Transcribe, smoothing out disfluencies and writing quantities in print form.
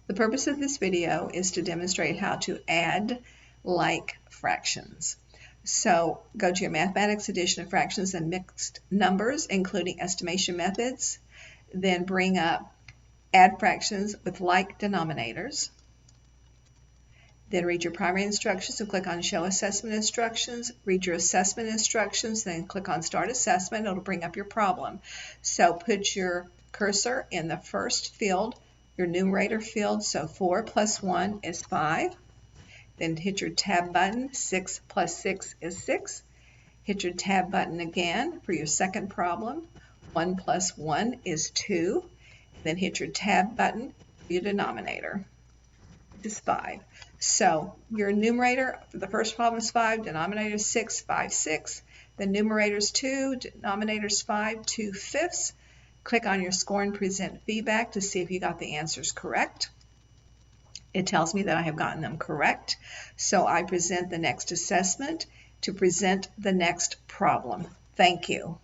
The purpose of this video is to demonstrate how to add like fractions. So go to your mathematics, addition of fractions and mixed numbers, including estimation methods. Then bring up add fractions with like denominators. Then read your primary instructions and click on Show Assessment Instructions. Read your assessment instructions, then click on Start Assessment. It'll bring up your problem. So put your cursor in the first field, your numerator field. So 4 plus 1 is 5. Then hit your Tab button. 6 plus 6 is 6. Hit your Tab button again for your second problem. 1 plus 1 is 2. Then hit your Tab button for your denominator, which is 5. So your numerator for the first problem is 5, denominator is 6, 5, 6. The numerator is 2, denominator is 5, 2 fifths. Click on your score and present feedback to see if you got the answers correct. It tells me that I have gotten them correct. So I present the next assessment to present the next problem. Thank you.